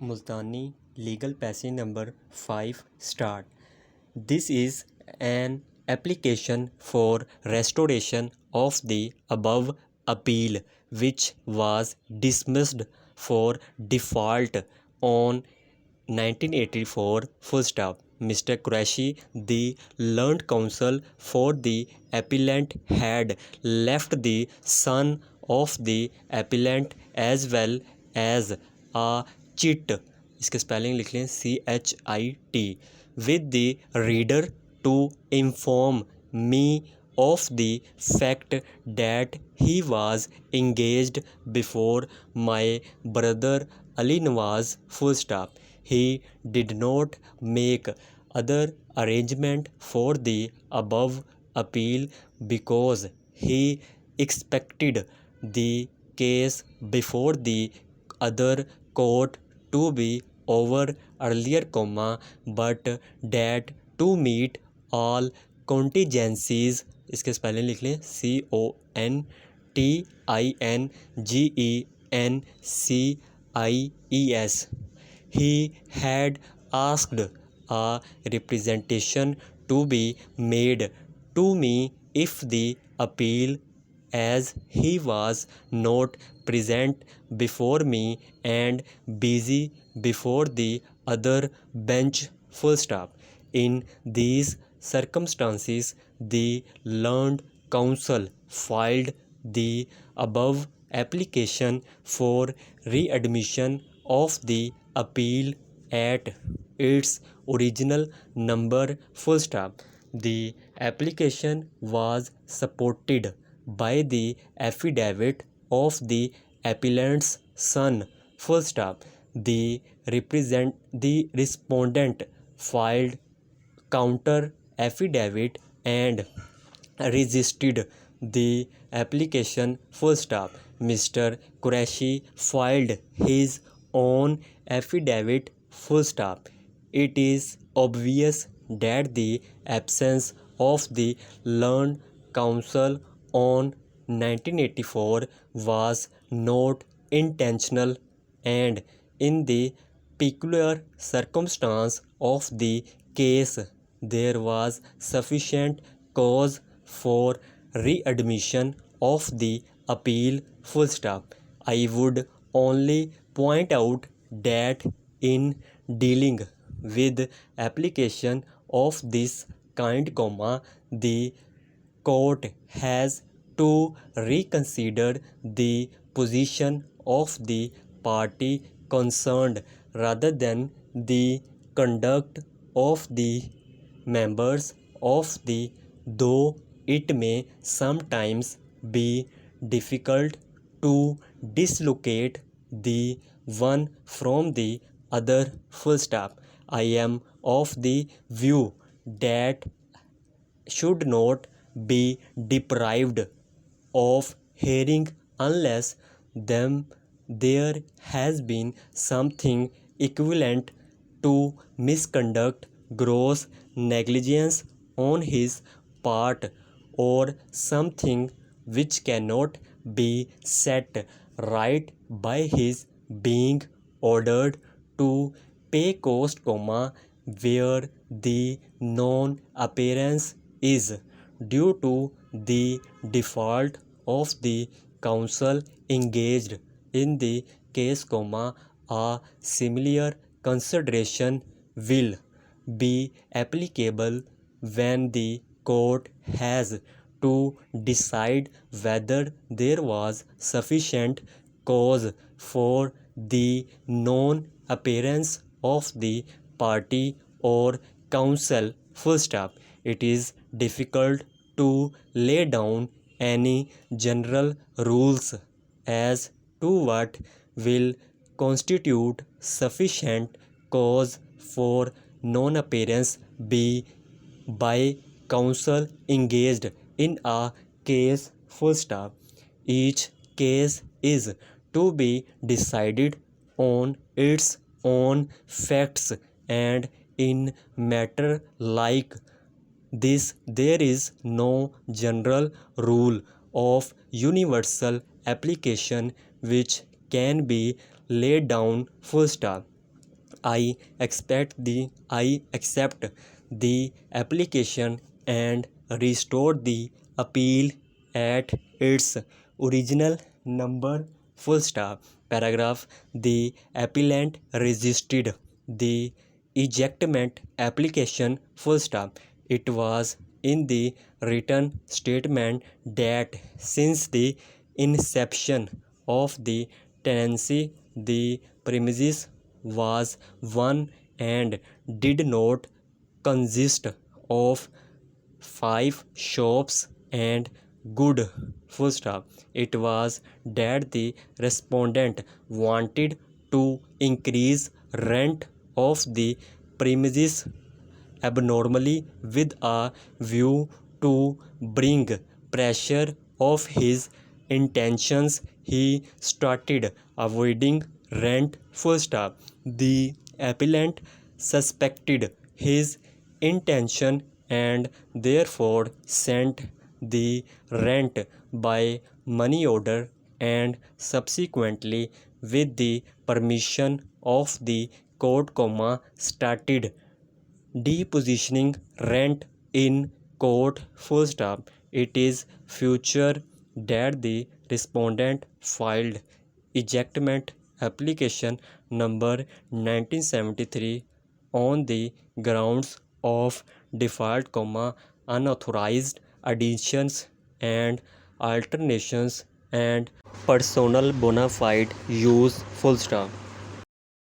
Multani Legal Passage number 5 start. This is an application for restoration of the above appeal which was dismissed for default on 1984 full stop. Mr. Qureshi, the learned counsel for the appellant, had left the son of the appellant as well as a chit, इसके spelling लिख लें CHIT, with the reader to inform me of the fact that he was engaged before my brother Ali Nawaz full stop. He did not make other arrangement for the above appeal because he expected the case before the other court to be over earlier, but that to meet all contingencies, इसके spelling लिख लें CONTINGENCIES, he had asked a representation to be made to me if the appeal, as he was not present before me and busy before the other bench full stop. In these circumstances, the learned counsel filed the above application for readmission of the appeal at its original number full stop. The application was supported by the affidavit of the appellant's son full stop. The respondent filed counter affidavit and resisted the application full stop. Mr. Qureshi filed his own affidavit full stop. It is obvious that the absence of the learned counsel on 1984 was not intentional, and in the peculiar circumstance of the case there was sufficient cause for readmission of the appeal full stop. I would only point out that in dealing with application of this kind, the court has to reconsider the position of the party concerned rather than the conduct of the members of the, though it may sometimes be difficult to dislocate the one from the other full stop. I am of the view that should not be deprived of hearing unless there has been something equivalent to misconduct, gross negligence on his part, or something which cannot be set right by his being ordered to pay cost, where the non-appearance is due to the default of the counsel engaged in the case, a similar consideration will be applicable when the court has to decide whether there was sufficient cause for the non-appearance of the party or counsel full stop. It is difficult to lay down any general rules as to what will constitute sufficient cause for non-appearance by counsel engaged in a case full stop. Each case is to be decided on its own facts, and in matter like this there is no general rule of universal application which can be laid down full stop. I accept the application and restored the appeal at its original number. Full stop. Paragraph. The appellant resisted the ejectment application. Full stop. It was in the written statement that since the inception of the tenancy, the premises was one and did not consist of 5 shops and good. Full stop. It was that the respondent wanted to increase rent of the premises abnormally with a view to bring pressure of his intentions. He started avoiding rent. Full stop. The appellant suspected his intention and therefore sent the rent by money order and subsequently with the permission of the court, started depositioning rent in court. Full stop. It is future that the respondent filed ejectment application number 1973 on the grounds of default, unauthorized additions and alterations and personal bona fide use. Full stop.